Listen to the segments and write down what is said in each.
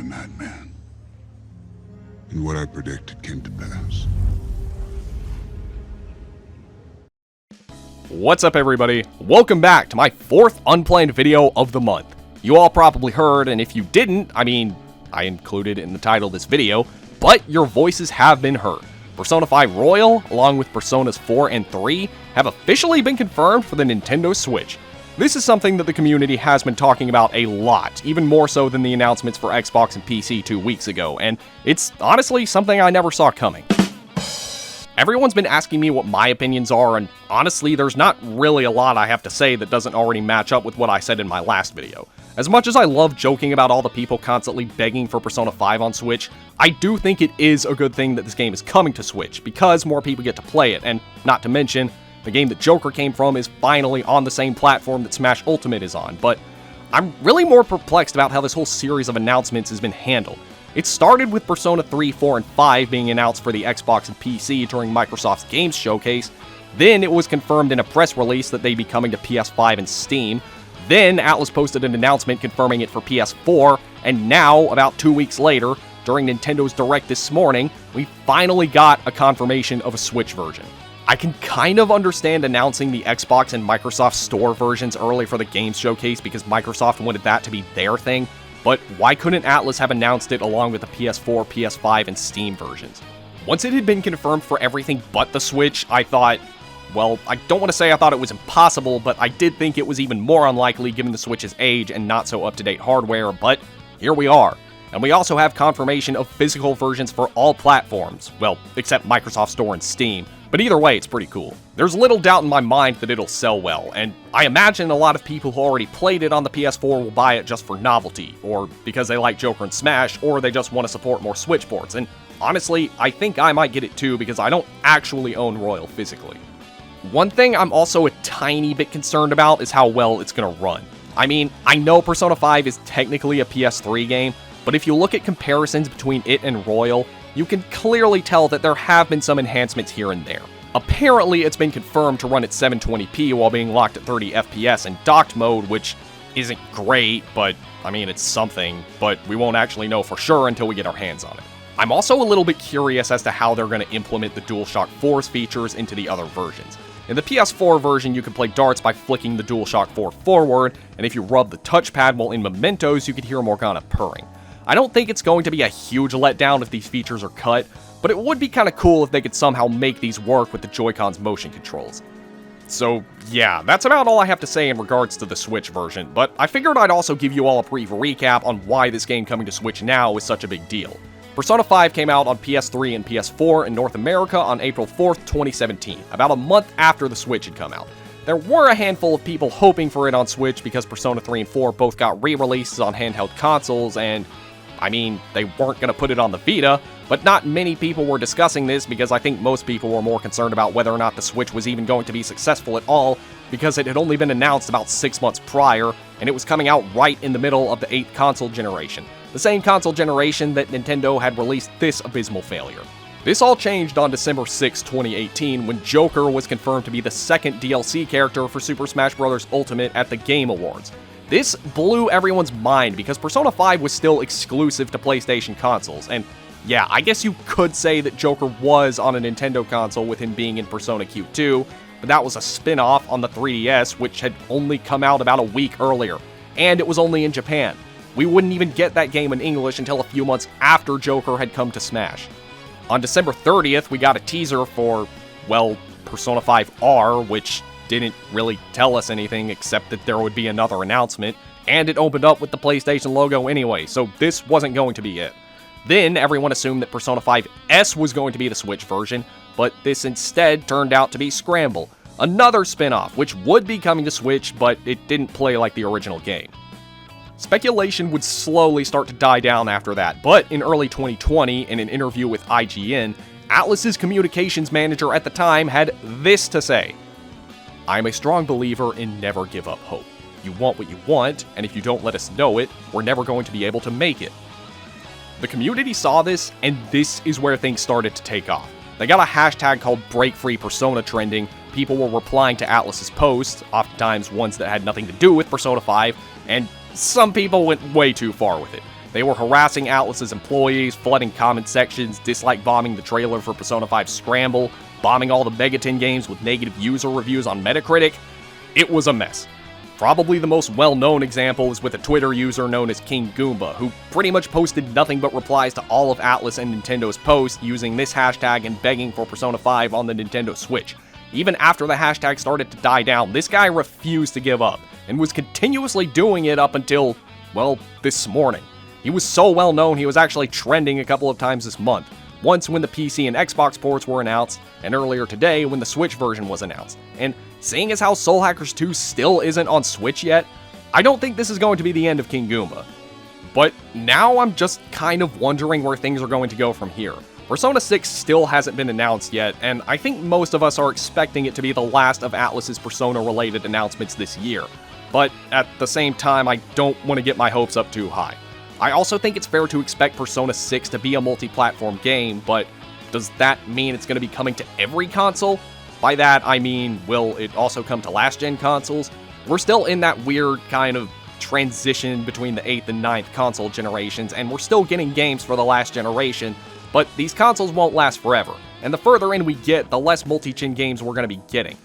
a madman. And what I predicted came to pass. What's up, everybody? Welcome back to my 4th unplanned video of the month. You all probably heard, and if you didn't, I included it in the title of this video, but your voices have been heard. Persona 5 Royal, along with Personas 4 and 3, have officially been confirmed for the Nintendo Switch. This is something that the community has been talking about a lot, even more so than the announcements for Xbox and PC 2 weeks ago, and it's honestly something I never saw coming. Everyone's been asking me what my opinions are, and honestly, there's not really a lot I have to say that doesn't already match up with what I said in my last video. As much as I love joking about all the people constantly begging for Persona 5 on Switch, I do think it is a good thing that this game is coming to Switch, because more people get to play it, and not to mention, the game that Joker came from is finally on the same platform that Smash Ultimate is on, but I'm really more perplexed about how this whole series of announcements has been handled. It started with Persona 3, 4, and 5 being announced for the Xbox and PC during Microsoft's Games Showcase, then it was confirmed in a press release that they'd be coming to PS5 and Steam, then Atlus posted an announcement confirming it for PS4, and now, about 2 weeks later, during Nintendo's Direct this morning, we finally got a confirmation of a Switch version. I can kind of understand announcing the Xbox and Microsoft Store versions early for the Games Showcase because Microsoft wanted that to be their thing, but why couldn't Atlus have announced it along with the PS4, PS5, and Steam versions? Once it had been confirmed for everything but the Switch, I thought, well, I don't want to say I thought it was impossible, but I did think it was even more unlikely given the Switch's age and not so up-to-date hardware, but here we are. And we also have confirmation of physical versions for all platforms, well, except Microsoft Store and Steam. But either way, it's pretty cool. There's little doubt in my mind that it'll sell well, and I imagine a lot of people who already played it on the PS4 will buy it just for novelty, or because they like Joker and Smash, or they just want to support more Switch ports, and honestly, I think I might get it too because I don't actually own Royal physically. One thing I'm also a tiny bit concerned about is how well it's gonna run. I mean, I know Persona 5 is technically a PS3 game, but if you look at comparisons between it and Royal, you can clearly tell that there have been some enhancements here and there. Apparently, it's been confirmed to run at 720p while being locked at 30 FPS in docked mode, which isn't great, but I mean, it's something, but we won't actually know for sure until we get our hands on it. I'm also a little bit curious as to how they're going to implement the DualShock 4's features into the other versions. In the PS4 version, you can play darts by flicking the DualShock 4 forward, and if you rub the touchpad while in Mementos, you can hear Morgana purring. I don't think it's going to be a huge letdown if these features are cut, but it would be kind of cool if they could somehow make these work with the Joy-Con's motion controls. So yeah, that's about all I have to say in regards to the Switch version, but I figured I'd also give you all a brief recap on why this game coming to Switch now is such a big deal. Persona 5 came out on PS3 and PS4 in North America on April 4th, 2017, about a month after the Switch had come out. There were a handful of people hoping for it on Switch because Persona 3 and 4 both got re-releases on handheld consoles, and I mean, they weren't going to put it on the Vita, but not many people were discussing this because I think most people were more concerned about whether or not the Switch was even going to be successful at all, because it had only been announced about 6 months prior, and it was coming out right in the middle of the 8th console generation, the same console generation that Nintendo had released this abysmal failure. This all changed on December 6, 2018, when Joker was confirmed to be the second DLC character for Super Smash Bros. Ultimate at the Game Awards. This blew everyone's mind because Persona 5 was still exclusive to PlayStation consoles, and yeah, I guess you could say that Joker was on a Nintendo console with him being in Persona Q2, but that was a spin-off on the 3DS, which had only come out about a week earlier, and it was only in Japan. We wouldn't even get that game in English until a few months after Joker had come to Smash. On December 30th, we got a teaser for, well, Persona 5 R, which didn't really tell us anything except that there would be another announcement, and it opened up with the PlayStation logo anyway, so this wasn't going to be it. Then everyone assumed that Persona 5 S was going to be the Switch version, but this instead turned out to be Scramble, another spin-off, which would be coming to Switch, but it didn't play like the original game. Speculation would slowly start to die down after that, but in early 2020, in an interview with IGN, Atlus's communications manager at the time had this to say: "I'm a strong believer in never give up hope. You want what you want, and if you don't let us know it, we're never going to be able to make it." The community saw this, and this is where things started to take off. They got a hashtag called BreakFreePersona trending. People were replying to Atlus's posts, oftentimes ones that had nothing to do with Persona 5, and some people went way too far with it. They were harassing Atlus's employees, flooding comment sections, dislike bombing the trailer for Persona 5 Scramble, bombing all the Megaton games with negative user reviews on Metacritic. It was a mess. Probably the most well-known example is with a Twitter user known as King Goomba, who pretty much posted nothing but replies to all of Atlus and Nintendo's posts using this hashtag and begging for Persona 5 on the Nintendo Switch. Even after the hashtag started to die down, this guy refused to give up, and was continuously doing it up until, well, this morning. He was so well known he was actually trending a couple of times this month. Once when the PC and Xbox ports were announced, and earlier today when the Switch version was announced. And seeing as how Soul Hackers 2 still isn't on Switch yet, I don't think this is going to be the end of King Goomba. But now I'm just kind of wondering where things are going to go from here. Persona 6 still hasn't been announced yet, and I think most of us are expecting it to be the last of Atlus's Persona-related announcements this year. But at the same time, I don't want to get my hopes up too high. I also think it's fair to expect Persona 6 to be a multi-platform game, but does that mean it's going to be coming to every console? By that, I mean, will it also come to last-gen consoles? We're still in that weird kind of transition between the 8th and 9th console generations, and we're still getting games for the last generation, but these consoles won't last forever, and the further in we get, the less multi-gen games we're going to be getting.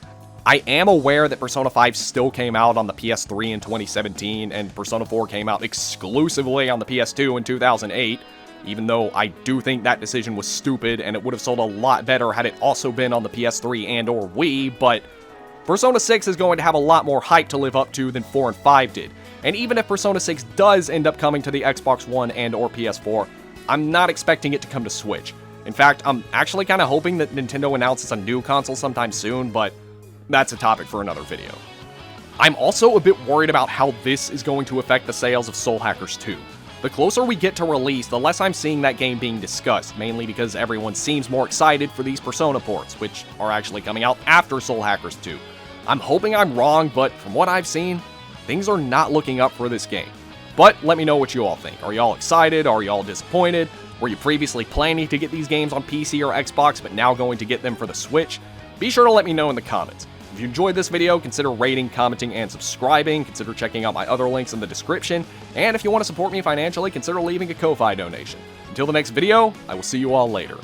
I am aware that Persona 5 still came out on the PS3 in 2017, and Persona 4 came out exclusively on the PS2 in 2008, even though I do think that decision was stupid and it would have sold a lot better had it also been on the PS3 and or Wii, but Persona 6 is going to have a lot more hype to live up to than 4 and 5 did, and even if Persona 6 does end up coming to the Xbox One and or PS4, I'm not expecting it to come to Switch. In fact, I'm actually kind of hoping that Nintendo announces a new console sometime soon, but that's a topic for another video. I'm also a bit worried about how this is going to affect the sales of Soul Hackers 2. The closer we get to release, the less I'm seeing that game being discussed, mainly because everyone seems more excited for these Persona ports, which are actually coming out after Soul Hackers 2. I'm hoping I'm wrong, but from what I've seen, things are not looking up for this game. But let me know what you all think. Are y'all excited? Are y'all disappointed? Were you previously planning to get these games on PC or Xbox, but now going to get them for the Switch? Be sure to let me know in the comments. If you enjoyed this video, consider rating, commenting, and subscribing. Consider checking out my other links in the description. And if you want to support me financially, consider leaving a Ko-Fi donation. Until the next video, I will see you all later.